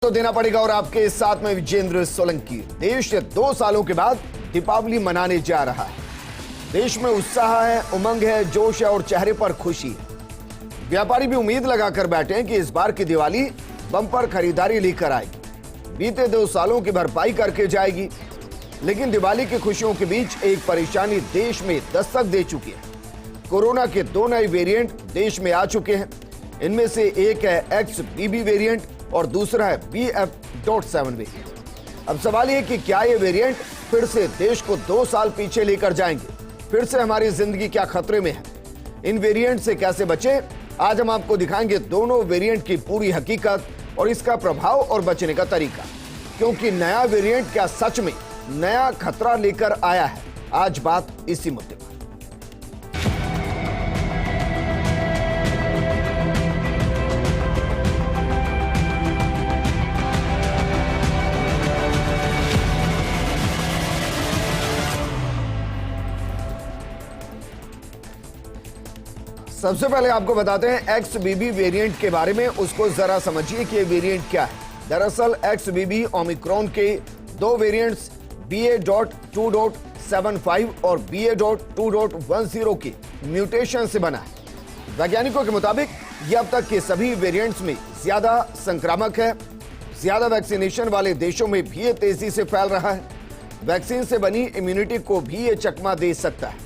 तो देना पड़ेगा। और आपके साथ में विजेंद्र सोलंकी। देश 2 सालों के बाद दीपावली मनाने जा रहा है। देश में उत्साह है, उमंग है, जोश है और चेहरे पर खुशी है। व्यापारी भी उम्मीद लगाकर बैठे हैं कि इस बार की दिवाली बम्पर खरीदारी लेकर आएगी, बीते 2 सालों की भरपाई करके जाएगी। लेकिन दिवाली की खुशियों के बीच एक परेशानी देश में दस्तक दे चुकी है। कोरोना के 2 नए वेरिएंट देश में आ चुके हैं। इनमें से एक है XBB वेरिएंट और दूसरा है BF.7 वेरिएंट। अब सवाल ये कि क्या ये वेरिएंट फिर से देश को 2 साल पीछे लेकर जाएंगे? फिर से हमारी जिंदगी क्या खतरे में है? इन वेरिएंट से कैसे बचे? आज हम आपको दिखाएंगे दोनों वेरिएंट की पूरी हकीकत और इसका प्रभाव और बचने का तरीका। क्योंकि नया वेरिएंट क्या सच में नया खतरा लेकर आया है? आज बात इसी मुद्दे पर। सबसे पहले आपको बताते हैं XBB वेरिएंट के बारे में। उसको जरा समझिए कि ये वेरिएंट क्या है। दरअसल XBB ओमिक्रॉन के 2 वेरिएंट्स BA.2.75 और BA.2.10 की म्यूटेशन से बना है। वैज्ञानिकों के मुताबिक ये अब तक के सभी वेरिएंट्स में ज्यादा संक्रामक है। ज्यादा वैक्सीनेशन वाले देशों में भी ये तेजी से फैल रहा है। वैक्सीन से बनी इम्यूनिटी को भी ये चकमा दे सकता है।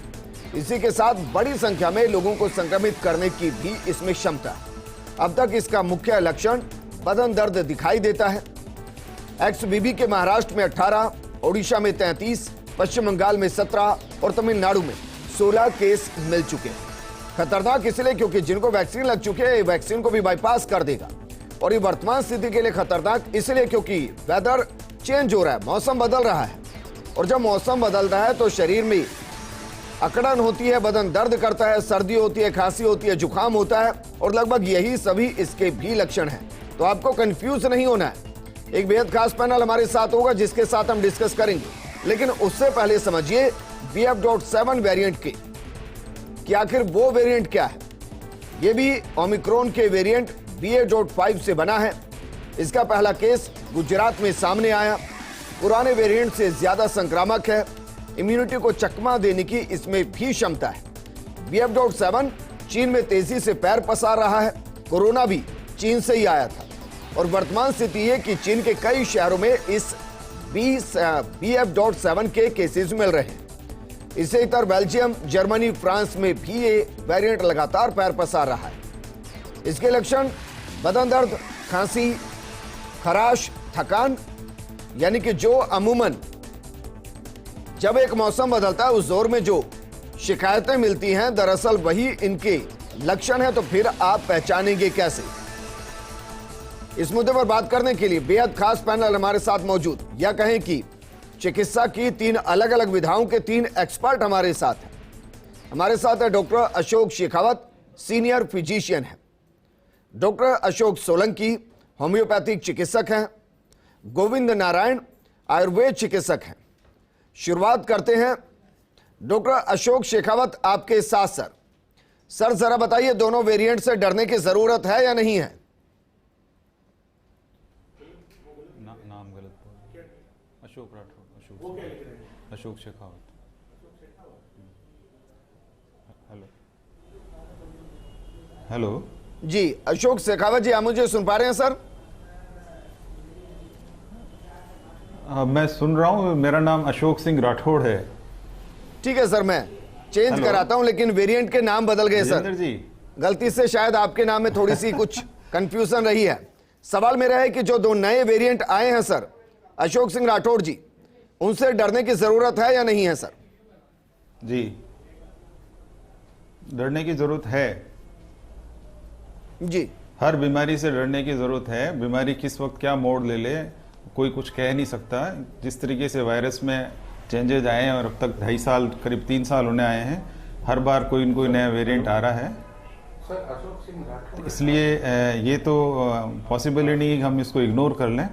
इसी के साथ बड़ी संख्या में लोगों को संक्रमित करने की भी इसमें क्षमता है। अब तक इसका मुख्य लक्षण बदन दर्द दिखाई देता है। XBB के महाराष्ट्र में 18, ओडिशा में 33, पश्चिम बंगाल में 17 और तमिलनाडु में 16 केस मिल चुके हैं। खतरनाक इसलिए क्योंकि जिनको वैक्सीन लग चुके हैं वैक्सीन को भी बाईपास कर देगा। और ये वर्तमान स्थिति के लिए खतरनाक इसलिए क्योंकि वेदर चेंज हो रहा है, मौसम बदल रहा है। और जब मौसम बदल रहा है तो शरीर में अकड़न होती है, बदन दर्द करता है, सर्दी होती है, खांसी होती है, जुकाम होता है और लगभग यही सभी इसके भी लक्षण हैं। तो आपको कंफ्यूज नहीं होना है। एक बेहद खास पैनल हमारे साथ होगा जिसके साथ हम डिस्कस करेंगे। लेकिन उससे पहले समझिए BF.7 वेरिएंट के कि आखिर वो वेरिएंट क्या है। ये भी ओमिक्रॉन के वेरिएंट BA.5 से बना है। इसका पहला केस गुजरात में सामने आया। पुराने वेरिएंट से ज्यादा संक्रामक है। इम्यूनिटी को चकमा देने की इसमें भी क्षमता है। BF.7 चीन में तेजी से पैर पसार रहा है। कोरोना भी चीन से ही आया था और वर्तमान स्थिति है कि चीन के कई शहरों में इस BF.7 के केसेस मिल रहे हैं। इसी तरह बेल्जियम, जर्मनी, फ्रांस में भी ये वेरिएंट लगातार पैर पसार रहा है। इसके लक्षण बदन दर्द, खांसी, खराश, थकान, यानी कि जो अमूमन जब एक मौसम बदलता है उस दौर में जो शिकायतें मिलती हैं दरअसल वही इनके लक्षण है। तो फिर आप पहचानेंगे कैसे? इस मुद्दे पर बात करने के लिए बेहद खास पैनल हमारे साथ मौजूद, या कहें कि चिकित्सा की 3 अलग अलग विधाओं के 3 एक्सपर्ट हमारे साथ हैं। हमारे साथ है doctor Ashok Shekhawat, senior physician है। डॉक्टर अशोक सोलंकी होम्योपैथिक चिकित्सक हैं। गोविंद नारायण आयुर्वेद चिकित्सक हैं। शुरुआत करते हैं डॉक्टर अशोक शेखावत आपके साथ। सर जरा बताइए, दोनों वेरिएंट से डरने की जरूरत है या नहीं है? नाम गलत बोल। अशोक राठौर, अशोक शेखावत। हेलो हेलो जी अशोक शेखावत जी, आप मुझे सुन पा रहे हैं सर? मैं सुन रहा हूँ। मेरा नाम अशोक सिंह राठौड़ है। ठीक है सर, मैं चेंज कराता हूं, लेकिन वेरिएंट के नाम बदल गए सर जी। गलती से शायद आपके नाम में थोड़ी सी कुछ कंफ्यूजन रही है। सवाल मेरा है कि जो 2 नए वेरिएंट आए हैं सर अशोक सिंह राठौड़ जी, उनसे डरने की जरूरत है या नहीं है सर? जी, डरने की जरूरत है जी। हर बीमारी से डरने की जरूरत है। बीमारी किस वक्त क्या मोड़ ले ले कोई कुछ कह नहीं सकता। जिस तरीके से वायरस में चेंजेज आए हैं और अब तक 2.5 साल, करीब 3 साल होने आए हैं, हर बार कोई न कोई नया वेरिएंट आ रहा है। इसलिए ये तो पॉसिबल ही नहीं हम इसको इग्नोर कर लें।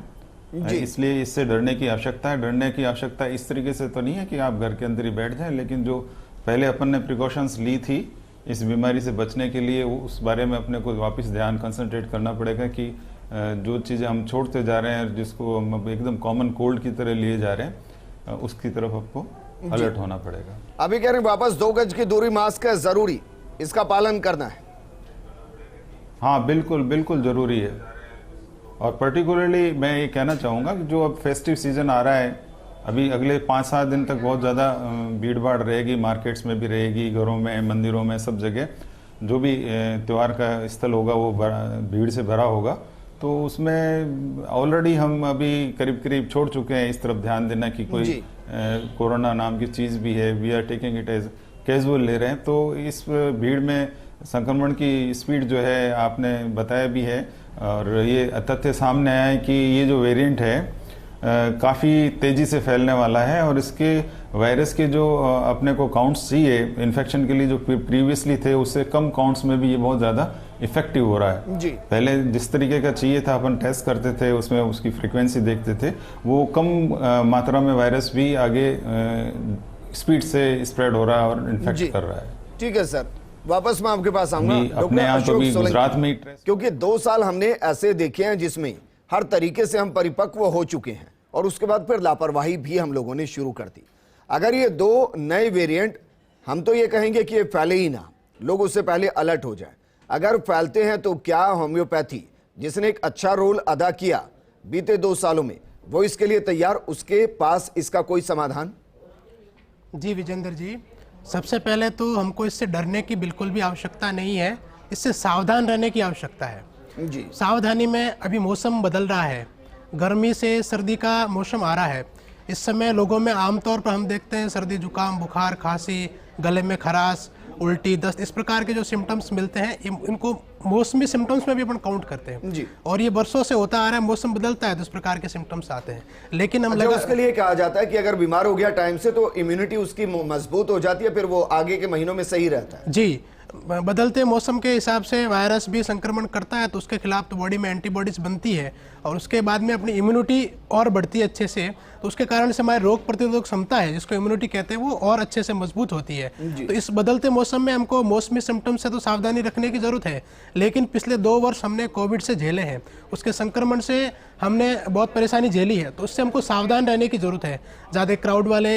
इसलिए इससे डरने की आवश्यकता है। डरने की आवश्यकता इस तरीके से तो नहीं है कि आप घर के अंदर ही बैठ जाएं, लेकिन जो पहले अपन ने प्रिकॉशंस ली थी इस बीमारी से बचने के लिए, उस बारे में अपने को वापस ध्यान कंसंट्रेट करना पड़ेगा कि जो चीज़ें हम छोड़ते जा रहे हैं, जिसको हम अब एकदम कॉमन कोल्ड की तरह लिए जा रहे हैं, उसकी तरफ आपको अलर्ट होना पड़ेगा। अभी कह रहे हैं वापस 2 गज की दूरी, मास्क है जरूरी, इसका पालन करना है। हाँ बिल्कुल बिल्कुल ज़रूरी है। और पर्टिकुलरली मैं ये कहना चाहूँगा कि जो अब फेस्टिव सीज़न आ रहा है, अभी अगले 5-7 दिन तक बहुत ज़्यादा भीड़ भाड़ रहेगी, मार्केट्स में भी रहेगी, घरों में, मंदिरों में, सब जगह जो भी त्यौहार का स्थल होगा वो भीड़ से भरा होगा। तो उसमें ऑलरेडी हम अभी करीब करीब छोड़ चुके हैं इस तरफ ध्यान देना कि कोई कोरोना नाम की चीज़ भी है, we are taking it as casual ले रहे हैं। तो इस भीड़ में संक्रमण की स्पीड जो है आपने बताया भी है, और ये तथ्य सामने आया है कि ये जो वेरिएंट है काफ़ी तेज़ी से फैलने वाला है, और इसके वायरस के जो अपने को काउंट्स चाहिए इन्फेक्शन के लिए, जो प्रीवियसली थे उससे कम काउंट्स में भी ये बहुत ज़्यादा इफेक्टिव हो रहा है जी। पहले जिस तरीके का चाहिए था, अपन टेस्ट करते थे, उसमें उसकी फ्रीक्वेंसी देखते थे, वो कम मात्रा में वायरस भी आगे स्पीड से स्प्रेड हो रहा है और इन्फेक्ट कर रहा है। ठीक है सर, वापस मैं आपके पास आऊंगा। अपने यहाँ तो भी गुजरात में, क्योंकि 2 साल हमने ऐसे देखे हैं जिसमें हर तरीके से हम परिपक्व हो चुके हैं, और उसके बाद फिर लापरवाही भी हम लोगों ने शुरू कर दी। अगर ये 2 नए वेरिएंट, हम तो ये कहेंगे कि ये फैले ही ना, लोग उससे पहले अलर्ट हो जाए। अगर फैलते हैं तो क्या होम्योपैथी, जिसने एक अच्छा रोल अदा किया बीते 2 सालों में, वो इसके लिए तैयार, उसके पास इसका कोई समाधान? जी विजेंद्र जी, सबसे पहले तो हमको इससे डरने की बिल्कुल भी आवश्यकता नहीं है, इससे सावधान रहने की आवश्यकता है जी। सावधानी में, अभी मौसम बदल रहा है, गर्मी से सर्दी का मौसम आ रहा है। इस समय लोगों में आमतौर पर हम देखते हैं सर्दी, जुकाम, बुखार, खांसी, गले में खराश, उल्टी, दस्त, इस प्रकार के जो सिम्टम्स मिलते हैं, इनको मौसमी सिम्टम्स में भी अपन काउंट करते हैं जी। और ये बरसों से होता आ रहा है। मौसम बदलता है तो इस प्रकार के सिम्टम्स आते हैं, लेकिन हम उसके लिए कहा जाता है कि अगर बीमार हो गया टाइम से तो इम्यूनिटी उसकी मजबूत हो जाती है, फिर वो आगे के महीनों में सही रहता है। जी, बदलते मौसम के हिसाब से वायरस भी संक्रमण करता है, तो उसके खिलाफ तो बॉडी में एंटीबॉडीज बनती है, और उसके बाद में अपनी इम्यूनिटी और बढ़ती है अच्छे से, तो उसके कारण से हमारी रोग प्रतिरोधक क्षमता है, जिसको इम्यूनिटी कहते हैं, वो और अच्छे से मजबूत होती है। तो इस बदलते मौसम में हमको मौसमी सिम्टम्स से तो सावधानी रखने की जरूरत है, लेकिन पिछले 2 वर्ष हमने कोविड से झेले हैं, उसके संक्रमण से हमने बहुत परेशानी झेली है, तो उससे हमको सावधान रहने की जरूरत है। ज़्यादा क्राउड वाले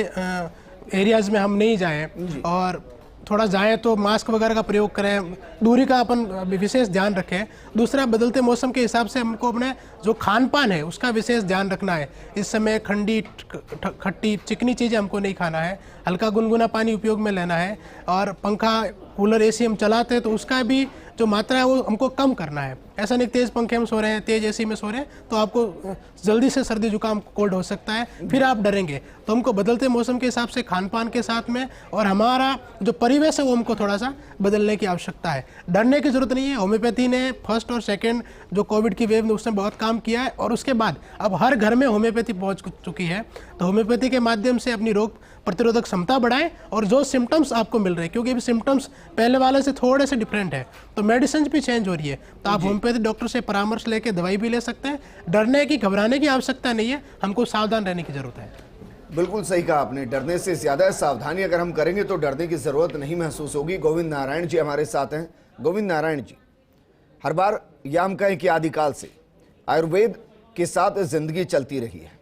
एरियाज में हम नहीं जाएं, और थोड़ा जाएं तो मास्क वगैरह का प्रयोग करें, दूरी का अपन विशेष ध्यान रखें। दूसरा, बदलते मौसम के हिसाब से हमको अपने जो खान पान है उसका विशेष ध्यान रखना है। इस समय ठंडी, खट्टी, चिकनी चीज़ें हमको नहीं खाना है, हल्का गुनगुना पानी उपयोग में लेना है, और पंखा, कूलर, एसी हम चलाते हैं तो उसका भी जो मात्रा है वो हमको कम करना है। ऐसा नहीं तेज़ पंखे में सो रहे हैं, तेज़ एसी में सो रहे हैं तो आपको जल्दी से सर्दी जुकाम कोल्ड हो सकता है, फिर आप डरेंगे। तो हमको बदलते मौसम के हिसाब से खान पान के साथ में, और हमारा जो परिवेश है वो हमको थोड़ा सा बदलने की आवश्यकता है। डरने की जरूरत नहीं है। होम्योपैथी ने फर्स्ट और सेकेंड जो कोविड की वेव में उसने बहुत काम किया है, और उसके बाद अब हर घर में होम्योपैथी पहुंच चुकी है। तो होम्योपैथी के माध्यम से अपनी रोग प्रतिरोधक क्षमता बढ़ाएं, और जो सिम्टम्स आपको मिल रहे हैं, क्योंकि अभी सिम्टम्स पहले वाले से थोड़े से डिफरेंट है, तो मेडिसिन भी चेंज हो रही है, तो आप होम्योपैथी डॉक्टर से परामर्श लेके दवाई भी ले सकते हैं। डरने की, घबराने की आवश्यकता नहीं है, हमको सावधान रहने की जरूरत है। बिल्कुल सही कहा आपने, डरने से ज्यादा सावधानी अगर हम करेंगे तो डरने की जरूरत नहीं महसूस होगी। गोविंद नारायण जी हमारे साथ हैं। गोविंद नारायण जी, हर बार यह हम कहें कि आदिकाल से आयुर्वेद के साथ जिंदगी चलती रही है।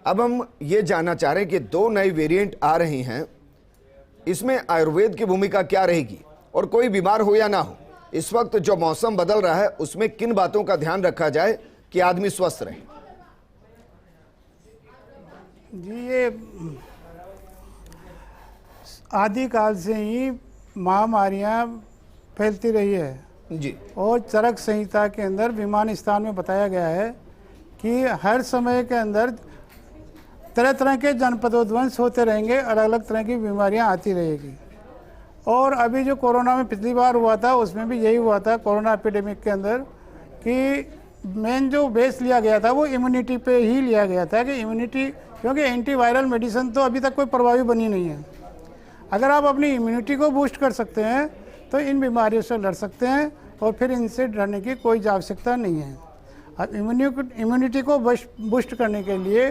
अब हम ये जानना चाह रहे हैं कि 2 नए वेरिएंट आ रहे हैं, इसमें आयुर्वेद की भूमिका क्या रहेगी, और कोई बीमार हो या ना हो, इस वक्त जो मौसम बदल रहा है उसमें किन बातों का ध्यान रखा जाए कि आदमी स्वस्थ रहे? जी, ये आदिकाल से ही महामारियां फैलती रही है जी, और चरक संहिता के अंदर विमान स्थान में बताया गया है कि हर समय के अंदर तरह तरह के जनपदोध्वंस होते रहेंगे, अलग अलग तरह की बीमारियां आती रहेगी। और अभी जो कोरोना में पिछली बार हुआ था उसमें भी यही हुआ था, कोरोना एपिडेमिक के अंदर, कि मेन जो बेस लिया गया था वो इम्यूनिटी पे ही लिया गया था, कि इम्यूनिटी, क्योंकि एंटीवायरल मेडिसिन तो अभी तक कोई प्रभावी बनी नहीं है। अगर आप अपनी इम्यूनिटी को बूस्ट कर सकते हैं तो इन बीमारियों से लड़ सकते हैं, और फिर इनसे डरने की कोई आवश्यकता नहीं है। अब इम्यूनिटी को बूस्ट करने के लिए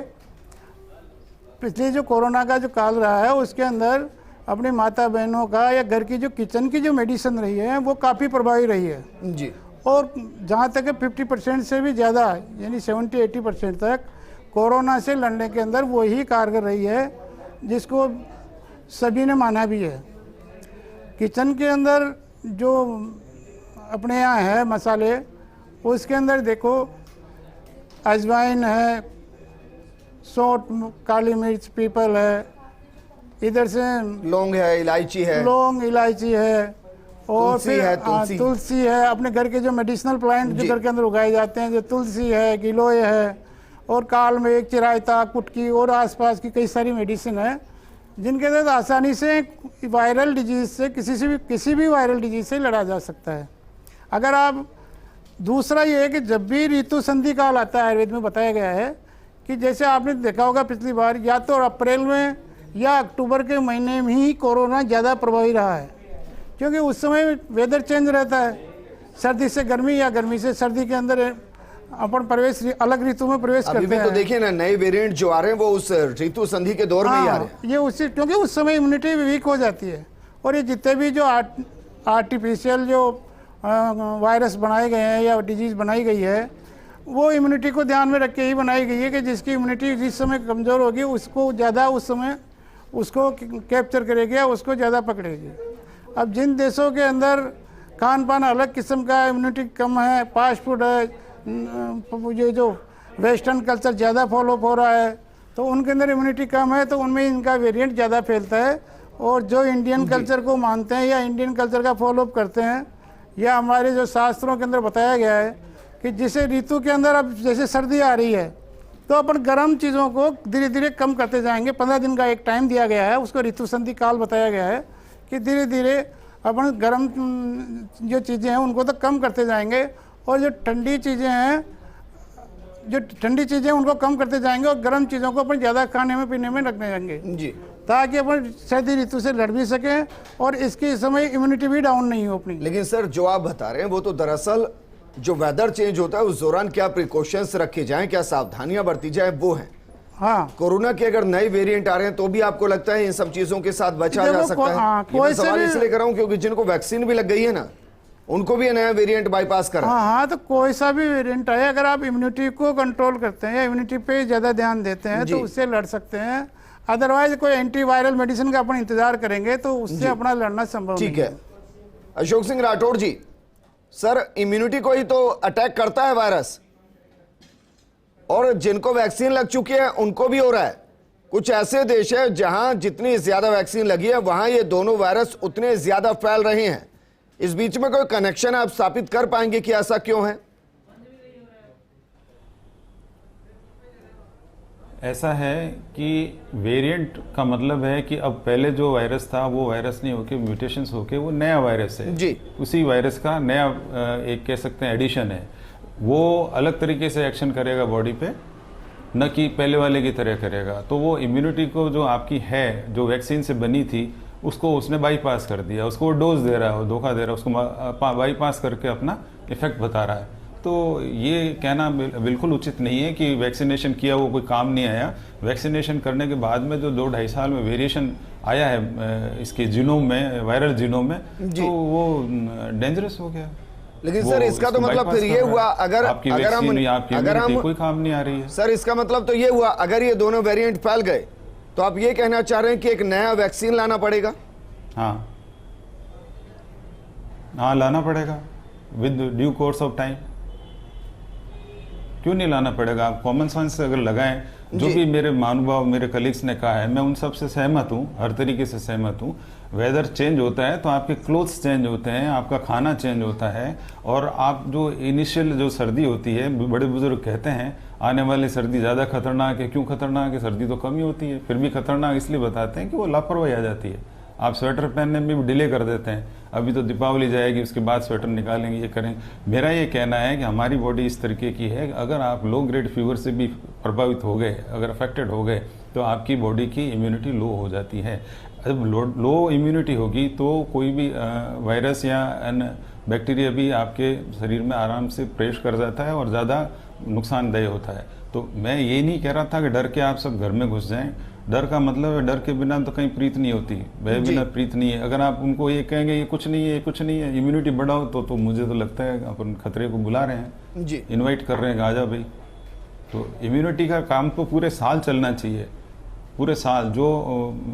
पिछले जो कोरोना का जो काल रहा है उसके अंदर अपनी माता बहनों का या घर की जो किचन की जो मेडिसिन रही है वो काफ़ी प्रभावी रही है जी, और जहाँ तक 50% से भी ज़्यादा यानी 70-80% तक कोरोना से लड़ने के अंदर वही कारगर रही है जिसको सभी ने माना भी है। किचन के अंदर जो अपने यहाँ है मसाले, उसके अंदर देखो अजवाइन है, सौंठ, काली मिर्च, पीपल है, इधर से लौंग है, इलायची है, लौंग, इलायची है, और तुलसी फिर है, तुलसी। तुलसी है। अपने घर के जो मेडिसिनल प्लांट जो जी। घर के अंदर उगाए जाते हैं, जो तुलसी है, गिलोय है, और काल मेघ, चिरायता, कुटकी और आसपास की कई सारी मेडिसिन है जिनके अंदर आसानी से वायरल डिजीज से किसी भी वायरल डिजीज से लड़ा जा सकता है। अगर आप दूसरा ये है कि जब भी ऋतु संधि काल आता है, आयुर्वेद में बताया गया है कि जैसे आपने देखा होगा पिछली बार, या तो अप्रैल में या अक्टूबर के महीने में ही कोरोना ज़्यादा प्रभावी रहा है, क्योंकि उस समय वेदर चेंज रहता है, सर्दी से गर्मी या गर्मी से सर्दी के अंदर अपन अलग ऋतु में प्रवेश अभी करते भी हैं। तो देखिए ना, नए वेरिएंट जो आ रहे हैं वो उस ऋतु संधि के दौर में ही आ रहे हैं। ये उसी, क्योंकि उस समय इम्यूनिटी वीक हो जाती है, और ये जितने भी जो आर्टिफिशियल जो वायरस बनाए गए हैं या डिजीज़ बनाई गई है, वो इम्यूनिटी को ध्यान में रख के ही बनाई गई है कि जिसकी इम्यूनिटी जिस समय कमज़ोर होगी उसको ज़्यादा उस समय उसको कैप्चर करेगी या उसको ज़्यादा पकड़ेगी। अब जिन देशों के अंदर खान पान अलग किस्म का, इम्यूनिटी कम है, फास्ट फूड है, ये जो वेस्टर्न कल्चर ज़्यादा फॉलोअप हो रहा है, तो उनके अंदर इम्यूनिटी कम है, तो उनमें इनका वेरिएंट ज़्यादा फैलता है। और जो इंडियन कल्चर को मानते हैं या इंडियन कल्चर का फॉलोअप करते हैं, या हमारे जो शास्त्रों के अंदर बताया गया है कि जिसे ऋतु के अंदर अब जैसे सर्दी आ रही है तो अपन गर्म चीज़ों को धीरे धीरे कम करते जाएंगे। 15 दिन का एक टाइम दिया गया है, उसको ऋतु संधि काल बताया गया है कि धीरे धीरे अपन गर्म जो चीज़ें हैं उनको तो कम करते जाएंगे, और जो ठंडी चीज़ें उनको कम करते जाएंगे, और गर्म चीज़ों को अपन ज़्यादा खाने में पीने में रखने जाएंगे जी, ताकि अपन सर्दी ऋतु से लड़ भी सकें और इसके समय इम्यूनिटी भी डाउन नहीं हो अपनी। लेकिन सर जो आप बता रहे हैं वो तो दरअसल जो वेदर चेंज होता है उस दौरान क्या प्रिकॉशंस रखे जाएं, क्या सावधानियां बरती जाए, वो है। हाँ, कोरोना के अगर नए वेरिएंट आ रहे हैं तो भी आपको लगता है इन सब चीजों के साथ बचा जा सकता है? ये मैं सवाल इसलिए कर रहा हूं क्योंकि जिनको वैक्सीन भी लग गई है ना, उनको भी नया वेरिएंट बाईपास कर रहा है। हाँ, तो कोई सा भी वेरिएंट आए, अगर आप इम्यूनिटी को कंट्रोल करते हैं या इम्यूनिटी पे ज़्यादा ध्यान देते हैं तो उससे लड़ सकते हैं। अदरवाइज कोई एंटीवायरल मेडिसिन का अपन इंतजार करेंगे तो उससे अपना लड़ना संभव नहीं। ठीक है। अशोक सिंह राठौड़ जी, सर इम्यूनिटी को ही तो अटैक करता है वायरस, और जिनको वैक्सीन लग चुकी है उनको भी हो रहा है। कुछ ऐसे देश है जहां जितनी ज्यादा वैक्सीन लगी है वहां ये दोनों वायरस उतने ज्यादा फैल रहे हैं। इस बीच में कोई कनेक्शन आप स्थापित कर पाएंगे कि ऐसा क्यों है? ऐसा है कि वेरिएंट का मतलब है कि अब पहले जो वायरस था वो वायरस नहीं होके म्यूटेशंस होके वो नया वायरस है जी। उसी वायरस का नया एक कह सकते हैं एडिशन है। वो अलग तरीके से एक्शन करेगा बॉडी पे, न कि पहले वाले की तरह करेगा। तो वो इम्यूनिटी को जो आपकी है, जो वैक्सीन से बनी थी, उसको उसने बाईपास कर दिया, उसको वो डोज दे रहा है, वो धोखा दे रहा है, उसको बाईपास करके अपना इफेक्ट बता रहा है। तो ये कहना बिल्कुल उचित नहीं है कि वैक्सीनेशन किया वो कोई काम नहीं आया। वैक्सीनेशन करने के बाद में जो 2-2.5 साल में वेरिएशन आया है इसके जीनोम में, वायरल जीनोम में, तो वो डेंजरस हो गया। लेकिन सर इसका तो मतलब फिर ये हुआ अगर आपकी अगर हम कोई काम नहीं आ रही है। सर इसका मतलब तो ये हुआ अगर ये दोनों वेरिएंट फैल गए तो आप ये कहना चाह रहे हैं कि एक नया वैक्सीन लाना पड़ेगा? हाँ, लाना पड़ेगा with due course of time. क्यों नहीं लाना पड़ेगा? आप कॉमन सेंस से अगर लगाएं, जो भी मेरे महानुभाव मेरे कलीग्स ने कहा है, मैं उन सब से सहमत हूँ, हर तरीके से सहमत हूँ। वेदर चेंज होता है तो आपके क्लोथ्स चेंज होते हैं, आपका खाना चेंज होता है, और आप जो इनिशियल जो सर्दी होती है, बड़े बुजुर्ग कहते हैं आने वाली सर्दी ज़्यादा खतरनाक है। क्यों खतरनाक है? सर्दी तो कम ही होती है, फिर भी खतरनाक इसलिए बताते हैं कि वो लापरवाही आ जाती है। आप स्वेटर पहनने में भी डिले कर देते हैं, अभी तो दीपावली जाएगी उसके बाद स्वेटर निकालेंगे, ये करेंगे। मेरा ये कहना है कि हमारी बॉडी इस तरीके की है, अगर आप लो ग्रेड फीवर से भी प्रभावित हो गए, अगर अफेक्टेड हो गए, तो आपकी बॉडी की इम्यूनिटी लो हो जाती है। जब लो इम्यूनिटी होगी तो कोई भी वायरस या बैक्टीरिया भी आपके शरीर में आराम से प्रवेश कर जाता है और ज़्यादा नुकसानदेह होता है। तो मैं ये नहीं कह रहा था कि डर के आप सब घर में घुस जाएं। डर का मतलब है डर के बिना तो कहीं प्रीत नहीं होती, भय बिना प्रीत नहीं है। अगर आप उनको ये कहेंगे ये कुछ नहीं है, ये कुछ नहीं है, इम्यूनिटी बढ़ाओ, तो मुझे तो लगता है अपन खतरे को बुला रहे हैं जी, इनवाइट कर रहे हैं, आजा भाई। तो इम्यूनिटी का काम तो पूरे साल चलना चाहिए, पूरे साल। जो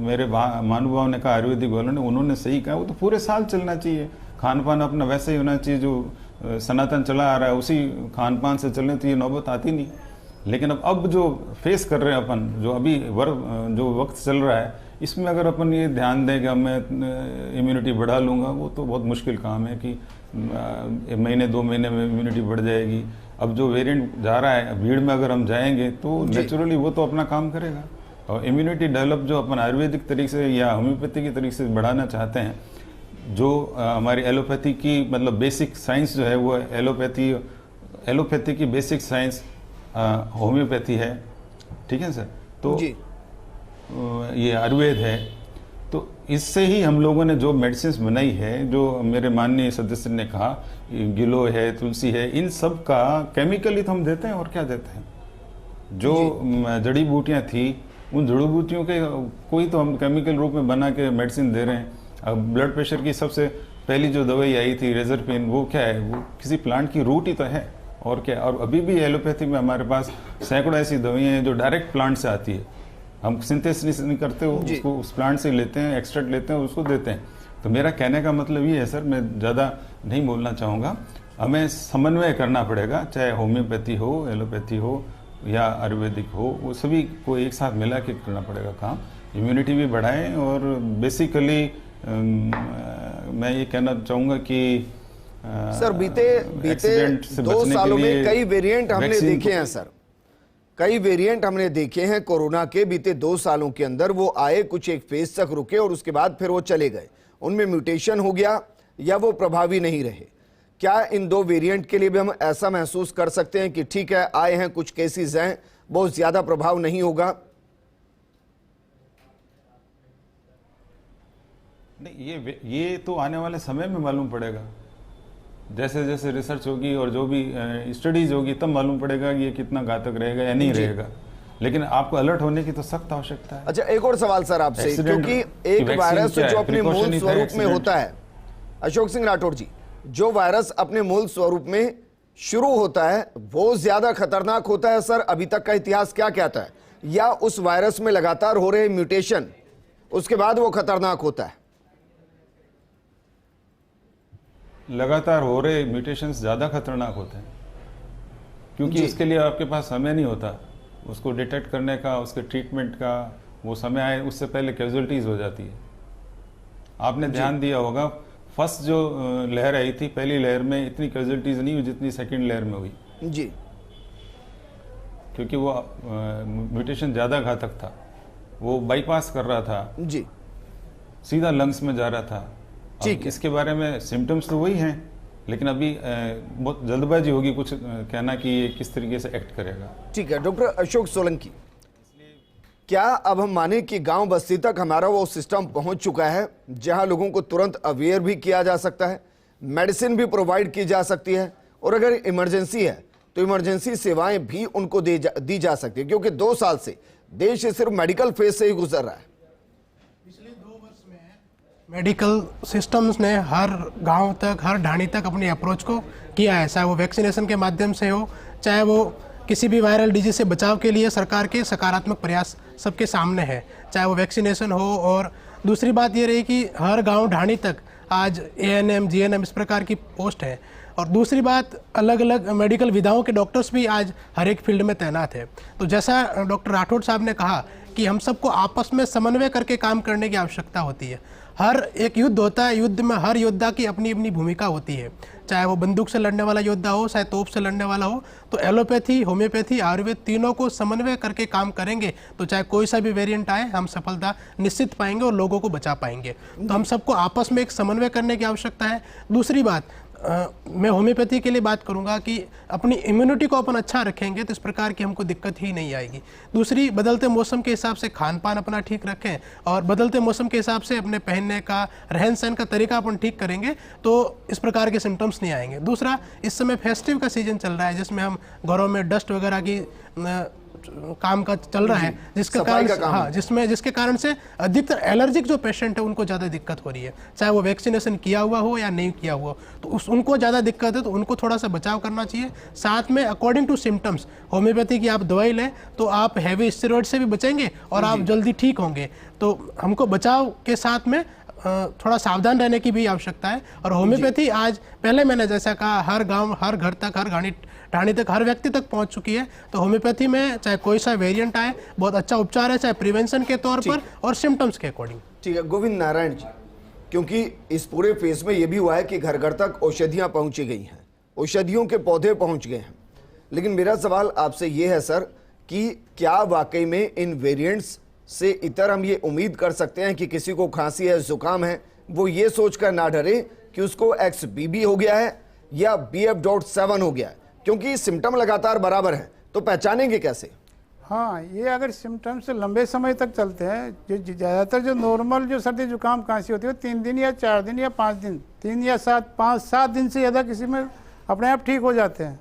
मेरे महानुभाव ने कहा, आयुर्वेदिक वालों ने, उन्होंने सही कहा, वो तो पूरे साल चलना चाहिए। खान पान अपना वैसे ही होना चाहिए, जो सनातन चला आ रहा है उसी खान पान से चलने तो ये नौबत आती नहीं। लेकिन अब जो फेस कर रहे हैं अपन, जो अभी जो वक्त चल रहा है, इसमें अगर अपन ये ध्यान दें कि मैं इम्यूनिटी बढ़ा लूँगा, वो तो बहुत मुश्किल काम है कि महीने 2 महीने में इम्यूनिटी बढ़ जाएगी। अब जो वेरिएंट जा रहा है भीड़ में, अगर हम जाएंगे तो नेचुरली वो तो अपना काम करेगा। और इम्यूनिटी डेवलप जो अपन आयुर्वेदिक तरीके से या होम्योपैथी के तरीके से बढ़ाना चाहते हैं, जो हमारी एलोपैथी की मतलब बेसिक साइंस जो है, वो एलोपैथी की बेसिक साइंस होम्योपैथी है, ठीक है सर। तो ये आयुर्वेद है। तो इससे ही हम लोगों ने जो मेडिसिन बनाई है, जो मेरे माननीय सदस्य ने कहा, गिलोय है, तुलसी है, इन सब का केमिकली तो हम देते हैं, और क्या देते हैं। जो जड़ी बूटियाँ थी, उन जड़ी बूटियों के कोई तो हम केमिकल रूप में बना के मेडिसिन दे रहे हैं। अब ब्लड प्रेशर की सबसे पहली जो दवाई आई थी रेजरपेन, वो क्या है, वो किसी प्लांट की रूट ही तो है, और क्या। और अभी भी एलोपैथी में हमारे पास सैकड़ों ऐसी दवाइयाँ हैं जो डायरेक्ट प्लांट से आती है, हम सिंथेसिस नहीं करते, उसको उस प्लांट से लेते हैं, एक्सट्रैक्ट लेते हैं, उसको देते हैं। तो मेरा कहने का मतलब ये है सर, मैं ज़्यादा नहीं बोलना चाहूँगा, हमें समन्वय करना पड़ेगा, चाहे होम्योपैथी हो, एलोपैथी हो या आयुर्वेदिक हो, वो सभी को एक साथ मिला के करना पड़ेगा काम। इम्यूनिटी भी बढ़ाएं, और बेसिकली मैं ये कहना चाहूँगा कि सर बीते 2 सालों में कई वेरिएंट हमने देखे हैं सर, कई वेरिएंट हमने देखे हैं कोरोना के। बीते 2 सालों के अंदर वो आए, कुछ एक फेज तक रुके और उसके बाद फिर वो चले गए, उनमें म्यूटेशन हो गया या वो प्रभावी नहीं रहे। क्या इन 2 वेरिएंट के लिए भी हम ऐसा महसूस कर सकते हैं कि ठीक है, आए हैं, कुछ केसेस हैं, बहुत ज्यादा प्रभाव नहीं होगा? नहीं, ये तो आने वाले समय में मालूम पड़ेगा, जैसे जैसे रिसर्च होगी और जो भी स्टडीज होगी, तब मालूम पड़ेगा कि ये कितना घातक रहेगा या नहीं रहेगा। लेकिन आपको अलर्ट होने की तो सख्त आवश्यकता है। अच्छा, एक और सवाल सर आपसे, क्योंकि एक वायरस जो अपने मूल स्वरूप में होता है, अशोक सिंह राठौड़ जी, जो वायरस अपने मूल स्वरूप में शुरू होता है वो ज्यादा खतरनाक होता है सर? अभी तक का इतिहास क्या कहता है? या उस वायरस में लगातार हो रहे म्यूटेशन उसके बाद वो खतरनाक होता है? लगातार हो रहे म्यूटेशंस ज़्यादा खतरनाक होते हैं, क्योंकि इसके लिए आपके पास समय नहीं होता, उसको डिटेक्ट करने का, उसके ट्रीटमेंट का वो समय आए उससे पहले कैजुअलिटीज हो जाती है। आपने ध्यान दिया होगा, फर्स्ट जो लहर आई थी, पहली लहर में इतनी कैजुअलिटीज नहीं हुई जितनी सेकंड लहर में हुई जी, क्योंकि वो म्यूटेशन ज़्यादा घातक था, वो बाईपास कर रहा था जी, सीधा लंग्स में जा रहा था। ठीक, इसके बारे में सिम्टम्स तो वही हैं, लेकिन अभी बहुत जल्दबाजी होगी कुछ कहना कि ये किस तरीके से एक्ट करेगा। ठीक है डॉक्टर अशोक सोलंकी, क्या अब हम माने कि गांव बस्ती तक हमारा वो सिस्टम पहुंच चुका है जहां लोगों को तुरंत अवेयर भी किया जा सकता है, मेडिसिन भी प्रोवाइड की जा सकती है, और अगर इमरजेंसी है तो इमरजेंसी सेवाएं भी उनको दी जा सकती है? क्योंकि 2 साल से देश सिर्फ मेडिकल फेज से ही गुजर रहा है। पिछले 2 वर्ष में मेडिकल सिस्टम्स ने हर गांव तक, हर ढाणी तक अपनी अप्रोच को किया है, चाहे वो वैक्सीनेशन के माध्यम से हो, चाहे वो किसी भी वायरल डिजीज से बचाव के लिए सरकार के सकारात्मक प्रयास सबके सामने है, चाहे वो वैक्सीनेशन हो। और दूसरी बात ये रही कि हर गांव ढाणी तक आज ANM, GNM इस प्रकार की पोस्ट है। और दूसरी बात, अलग अलग मेडिकल विधाओं के डॉक्टर्स भी आज हर एक फील्ड में तैनात है। तो जैसा डॉक्टर राठौड़ साहब ने कहा कि हम सबको आपस में समन्वय करके काम करने की आवश्यकता होती है। हर एक युद्ध होता है, युद्ध में हर योद्धा की अपनी अपनी भूमिका होती है, चाहे वो बंदूक से लड़ने वाला योद्धा हो, चाहे तोप से लड़ने वाला हो। तो एलोपैथी, होम्योपैथी, आयुर्वेद तीनों को समन्वय करके काम करेंगे तो चाहे कोई सा भी वेरिएंट आए, हम सफलता निश्चित पाएंगे और लोगों को बचा पाएंगे। तो हम सबको आपस में एक समन्वय करने की आवश्यकता है। दूसरी बात, मैं होम्योपैथी के लिए बात करूंगा कि अपनी इम्यूनिटी को अपन अच्छा रखेंगे तो इस प्रकार की हमको दिक्कत ही नहीं आएगी। दूसरी, बदलते मौसम के हिसाब से खान पान अपना ठीक रखें और बदलते मौसम के हिसाब से अपने पहनने का, रहन सहन का तरीका अपन ठीक करेंगे तो इस प्रकार के सिम्टम्स नहीं आएंगे। दूसरा, इस समय फेस्टिव का सीजन चल रहा है जिसमें हम घरों में डस्ट वगैरह की काम का चल रहा है, जिसके कारण जिसके कारण से अधिकतर एलर्जिक जो पेशेंट है उनको ज़्यादा दिक्कत हो रही है, चाहे वो वैक्सीनेशन किया हुआ हो या नहीं किया हुआ, तो उनको ज़्यादा दिक्कत है, तो उनको थोड़ा सा बचाव करना चाहिए। साथ में अकॉर्डिंग टू सिम्टम्स होम्योपैथी की आप दवाई लें तो आप हैवी स्टेरॉइड से भी बचेंगे और आप जल्दी ठीक होंगे। तो हमको बचाव के साथ में थोड़ा सावधान रहने की भी आवश्यकता है। और होम्योपैथी आज, पहले मैंने जैसा कहा, हर गांव, हर घर तक, हर ढाणी तक, हर व्यक्ति तक पहुंच चुकी है। तो होम्योपैथी में चाहे कोई सा वेरिएंट आए, बहुत अच्छा उपचार है, चाहे प्रिवेंशन के तौर पर और सिम्टम्स के अकॉर्डिंग। ठीक है गोविंद नारायण जी, क्योंकि इस पूरे फेज में ये भी हुआ है कि घर घर तक औषधियां पहुंची गई हैं, औषधियों के पौधे पहुंच गए हैं, लेकिन मेरा सवाल आपसे ये है सर कि क्या वाकई में इन वेरिएंट्स से इतर हम ये उम्मीद कर सकते हैं कि किसी को खांसी है, जुकाम है, वो ये सोचकर ना डरे कि उसको XBB हो गया है या BF.7 हो गया है, क्योंकि सिम्टम लगातार बराबर हैं, तो पहचानेंगे कैसे? हाँ, ये अगर सिम्टम्स लंबे समय तक चलते हैं, जो ज़्यादातर जो नॉर्मल जो सर्दी जुकाम खांसी होती है 3 दिन या 4 दिन या 5 दिन, 3 या 5-7 दिन से ज़्यादा किसी में अपने आप ठीक हो जाते हैं।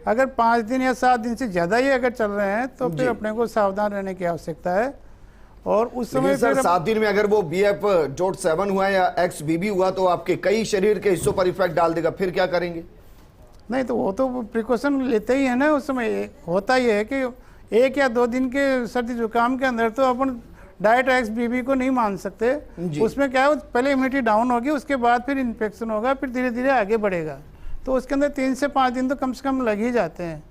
अगर 5 दिन या 7 दिन से ज़्यादा ही अगर चल रहे हैं तो फिर अपने को सावधान रहने की आवश्यकता है। और उस समय सर 7 दिन में अगर वो BF.7 हुआ या XBB हुआ तो आपके कई शरीर के हिस्सों पर इफेक्ट डाल देगा, फिर क्या करेंगे? नहीं, तो वो तो प्रिकॉशन लेते ही है ना। उस समय होता ही है कि 1 या 2 दिन के सर्दी जुकाम के अंदर तो अपन डायरेक्ट XBB को नहीं मान सकते। उसमें क्या है, पहले इम्यूनिटी डाउन होगी, उसके बाद फिर इन्फेक्शन होगा, फिर धीरे धीरे आगे बढ़ेगा। तो उसके अंदर 3 से 5 दिन तो कम से कम लग ही जाते हैं।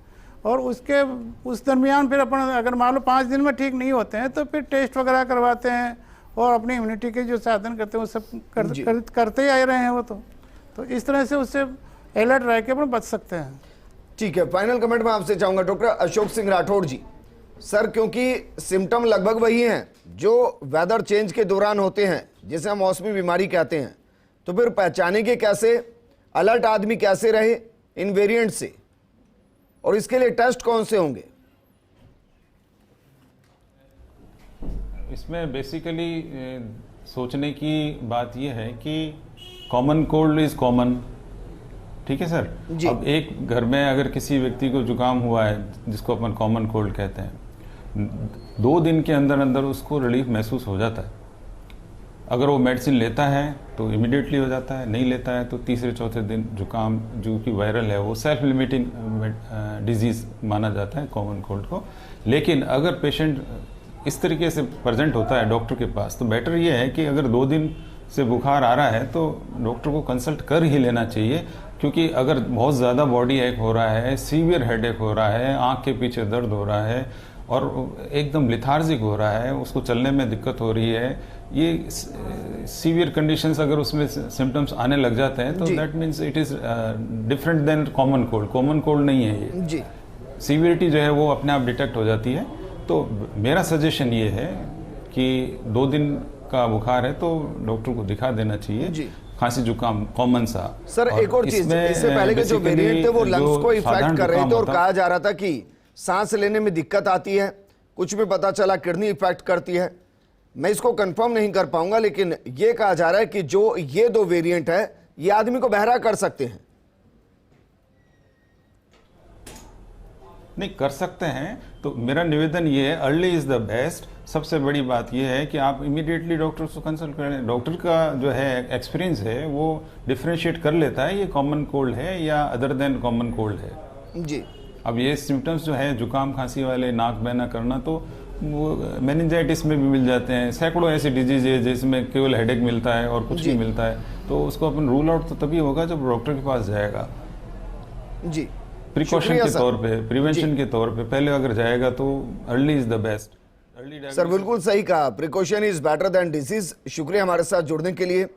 और उस दरमियान फिर अपन अगर मान लो 5 दिन में ठीक नहीं होते हैं तो फिर टेस्ट वगैरह करवाते हैं और अपनी इम्यूनिटी के जो साधन करते हैं वो सब करते ही आ रहे हैं वो। तो इस तरह से उससे अलर्ट रह के अपन बच सकते हैं। ठीक है, फाइनल कमेंट में आपसे चाहूंगा डॉक्टर अशोक सिंह राठौड़ जी। सर, क्योंकि सिम्टम लगभग वही हैं जो वेदर चेंज के दौरान होते हैं, जिसे हम मौसमी बीमारी कहते हैं, तो फिर पहचानेंगे कैसे, अलर्ट आदमी कैसे रहे इन वेरिएंट से, और इसके लिए टेस्ट कौन से होंगे? इसमें बेसिकली सोचने की बात यह है कि कॉमन कोल्ड इज कॉमन, ठीक है सर। अब एक घर में अगर किसी व्यक्ति को जुकाम हुआ है, जिसको अपन कॉमन कोल्ड कहते हैं, 2 दिन के अंदर अंदर उसको रिलीफ महसूस हो जाता है। अगर वो मेडिसिन लेता है तो इमीडिएटली हो जाता है, नहीं लेता है तो तीसरे चौथे दिन जुकाम जो कि वायरल है वो सेल्फ लिमिटिंग डिजीज़ माना जाता है कॉमन कोल्ड को। लेकिन अगर पेशेंट इस तरीके से प्रेजेंट होता है डॉक्टर के पास, तो बेटर ये है कि अगर 2 दिन से बुखार आ रहा है तो डॉक्टर को कंसल्ट कर ही लेना चाहिए, क्योंकि अगर बहुत ज़्यादा बॉडी एक हो रहा है, सीवियर हेडेक हो रहा है, आँख के पीछे दर्द हो रहा है और एकदम लिथार्जिक हो रहा है, उसको चलने में दिक्कत हो रही है, ये सीवियर कंडीशंस अगर उसमें सिम्टम्स आने लग जाते हैं तो that means it is different than common cold. Common cold नहीं है ये जी। सीवियरिटी जो है वो अपने आप डिटेक्ट हो जाती है। तो मेरा सजेशन ये है कि 2 दिन का बुखार है तो डॉक्टर को दिखा देना चाहिए जी। खांसी जुकाम कॉमन सा। सर एक और चीज, इससे पहले के जो वेरिएंट थे वो लंग्स को इफेक्ट कर रहे थे और कहा जा रहा था कि सांस लेने में दिक्कत आती है, कुछ भी पता चला किडनी इफेक्ट करती है। मैं इसको कंफर्म नहीं कर पाऊंगा, लेकिन ये कहा जा रहा है कि जो ये 2 वेरिएंट है ये आदमी को बहरा कर सकते हैं। नहीं कर सकते हैं, तो मेरा निवेदन ये है, अर्ली इज द बेस्ट। सबसे बड़ी बात यह है कि आप इमीडिएटली डॉक्टर से कंसल्ट करें। डॉक्टर का जो है एक्सपीरियंस है वो डिफरेंशिएट कर लेता है ये कॉमन कोल्ड है या अदर देन कॉमन कोल्ड है जी। अब ये सिम्टम्स जो है जुकाम खांसी वाले, नाक बहना करना, तो वो मेनिंजाइटिस में भी मिल जाते हैं। सैकड़ों ऐसी डिजीज है जिसमें केवल हेडेक मिलता है और कुछ नहीं मिलता है, तो उसको अपन रूल आउट तो तभी होगा जब डॉक्टर के पास जाएगा जी। प्रिकॉशन के तौर पे, प्रिवेंशन के तौर पे पहले अगर जाएगा तो early is the best. Sir बिल्कुल सही कहा, precaution is better than disease. शुक्रिया हमारे साथ जुड़ने के लिए।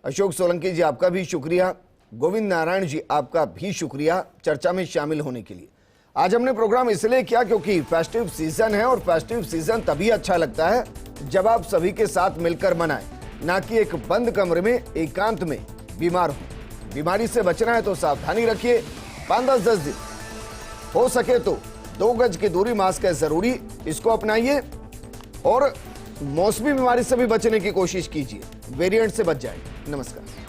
अशोक सोलंकी जी आपका भी शुक्रिया, गोविंद नारायण जी आपका भी शुक्रिया चर्चा में शामिल होने के लिए। आज हमने प्रोग्राम इसलिए किया क्योंकि फेस्टिव सीजन है और फेस्टिव सीजन तभी अच्छा लगता है जब आप सभी के साथ मिलकर मनाएं, ना कि एक बंद कमरे में एकांत में बीमार हो। बीमारी से बचना है तो सावधानी रखिए। 5-10 दिन हो सके तो 2 गज की दूरी, मास्क है जरूरी, इसको अपनाइए और मौसमी बीमारी से भी बचने की कोशिश कीजिए, वेरिएंट से बच जाएंगे। नमस्कार।